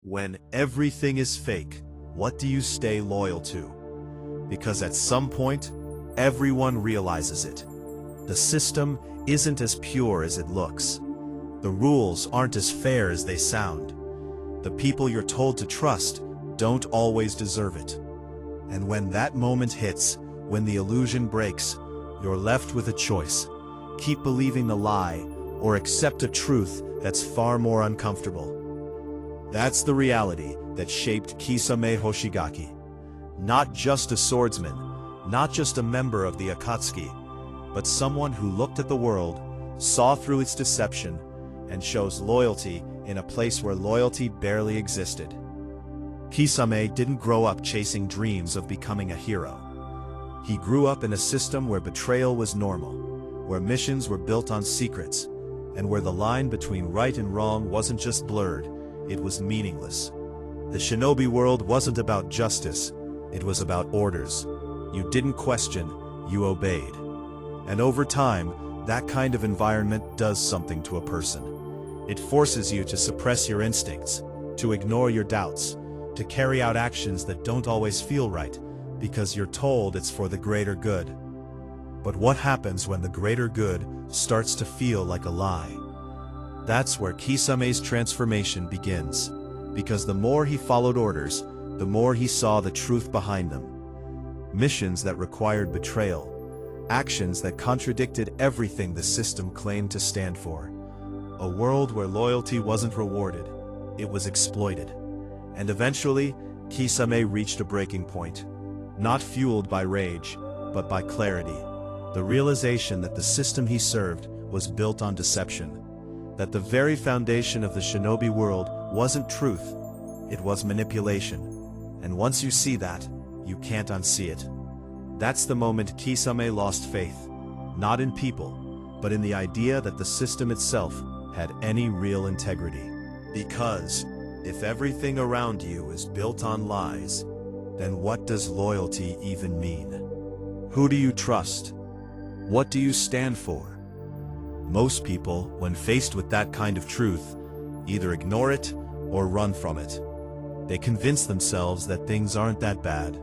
When everything is fake, what do you stay loyal to? Because at some point, everyone realizes it. The system isn't as pure as it looks. The rules aren't as fair as they sound. The people you're told to trust don't always deserve it. And when that moment hits, when the illusion breaks, you're left with a choice. Keep believing the lie, or accept a truth that's far more uncomfortable. That's the reality that shaped Kisame Hoshigaki. Not just a swordsman, not just a member of the Akatsuki, but someone who looked at the world, saw through its deception, and chose loyalty in a place where loyalty barely existed. Kisame didn't grow up chasing dreams of becoming a hero. He grew up in a system where betrayal was normal, where missions were built on secrets, and where the line between right and wrong wasn't just blurred, it was meaningless. The shinobi world wasn't about justice, it was about orders. You didn't question, you obeyed. And over time, that kind of environment does something to a person. It forces you to suppress your instincts, to ignore your doubts, to carry out actions that don't always feel right, because you're told it's for the greater good. But what happens when the greater good starts to feel like a lie? That's where Kisame's transformation begins, because the more he followed orders, the more he saw the truth behind them. Missions that required betrayal, actions that contradicted everything the system claimed to stand for. A world where loyalty wasn't rewarded, it was exploited. And eventually, Kisame reached a breaking point, not fueled by rage, but by clarity. The realization that the system he served was built on deception, that the very foundation of the shinobi world wasn't truth, it was manipulation. And once you see that, you can't unsee it. That's the moment Kisame lost faith, not in people, but in the idea that the system itself had any real integrity. Because if everything around you is built on lies, then what does loyalty even mean? Who do you trust? What do you stand for? Most people, when faced with that kind of truth, either ignore it or run from it. They convince themselves that things aren't that bad,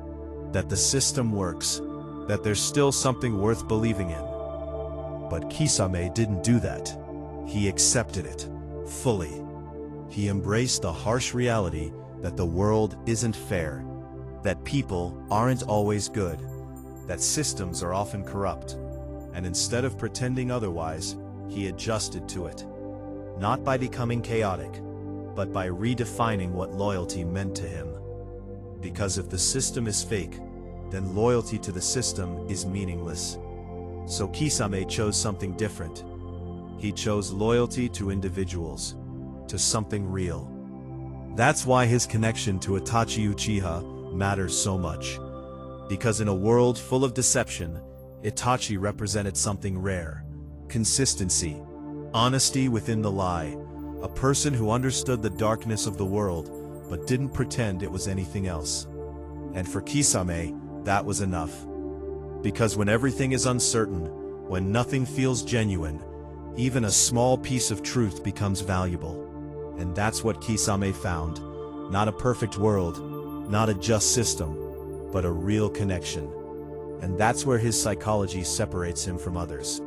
that the system works, that there's still something worth believing in. But Kisame didn't do that. He accepted it, fully. He embraced the harsh reality that the world isn't fair, that people aren't always good, that systems are often corrupt, and instead of pretending otherwise, he adjusted to it. Not by becoming chaotic, but by redefining what loyalty meant to him. Because if the system is fake, then loyalty to the system is meaningless. So Kisame chose something different. He chose loyalty to individuals, to something real. That's why his connection to Itachi Uchiha matters so much. Because in a world full of deception, Itachi represented something rare: consistency, honesty within the lie, a person who understood the darkness of the world but didn't pretend it was anything else. And for Kisame, that was enough. Because when everything is uncertain, when nothing feels genuine, even a small piece of truth becomes valuable. And that's what Kisame found. Not a perfect world, not a just system, but a real connection. And that's where his psychology separates him from others.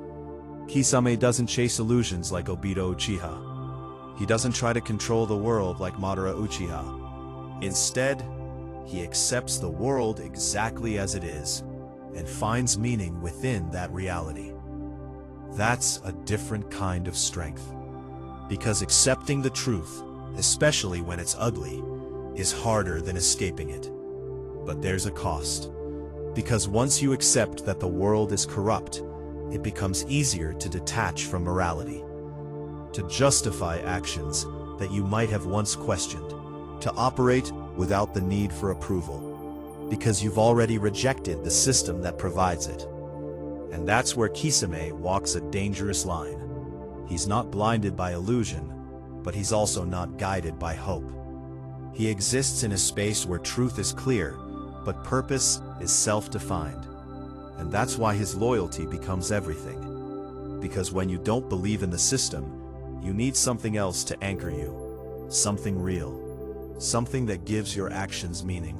Kisame doesn't chase illusions like Obito Uchiha. He doesn't try to control the world like Madara Uchiha. Instead, he accepts the world exactly as it is, and finds meaning within that reality. That's a different kind of strength. Because accepting the truth, especially when it's ugly, is harder than escaping it. But there's a cost. Because once you accept that the world is corrupt, it becomes easier to detach from morality, to justify actions that you might have once questioned, to operate without the need for approval, because you've already rejected the system that provides it. And that's where Kisame walks a dangerous line. He's not blinded by illusion, but he's also not guided by hope. He exists in a space where truth is clear, but purpose is self-defined. And that's why his loyalty becomes everything. Because when you don't believe in the system, you need something else to anchor you. Something real. something that gives your actions meaning.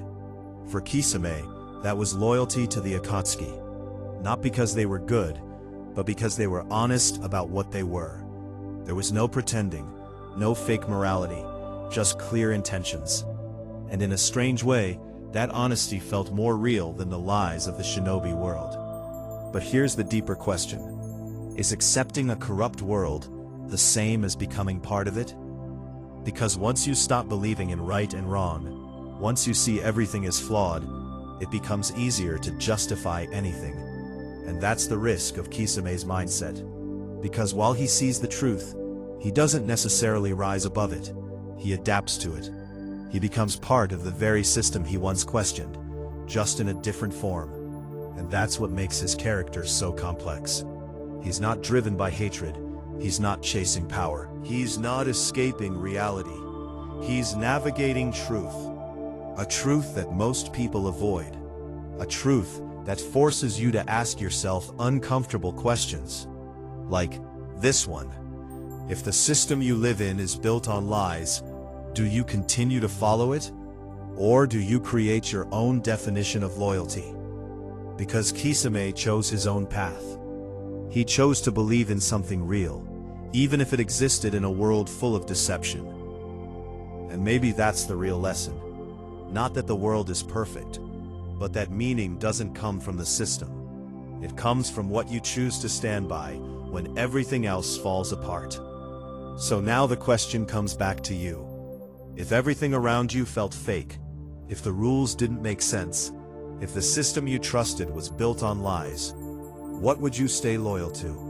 For Kisame, that was loyalty to the Akatsuki. Not because they were good, but because they were honest about what they were. There was no pretending, no fake morality, just clear intentions. And in a strange way, that honesty felt more real than the lies of the shinobi world. But here's the deeper question. Is accepting a corrupt world the same as becoming part of it? Because once you stop believing in right and wrong, once you see everything is flawed, it becomes easier to justify anything. And that's the risk of Kisame's mindset. Because while he sees the truth, he doesn't necessarily rise above it. He adapts to it. He becomes part of the very system he once questioned, just in a different form. And that's what makes his character so complex. He's not driven by hatred. He's not chasing power. He's not escaping reality. He's navigating truth. A truth that most people avoid. A truth that forces you to ask yourself uncomfortable questions. Like this one. If the system you live in is built on lies, do you continue to follow it? Or do you create your own definition of loyalty? Because Kisame chose his own path. He chose to believe in something real, even if it existed in a world full of deception. And maybe that's the real lesson. Not that the world is perfect, but that meaning doesn't come from the system. It comes from what you choose to stand by when everything else falls apart. So now the question comes back to you. If everything around you felt fake, if the rules didn't make sense, if the system you trusted was built on lies, what would you stay loyal to?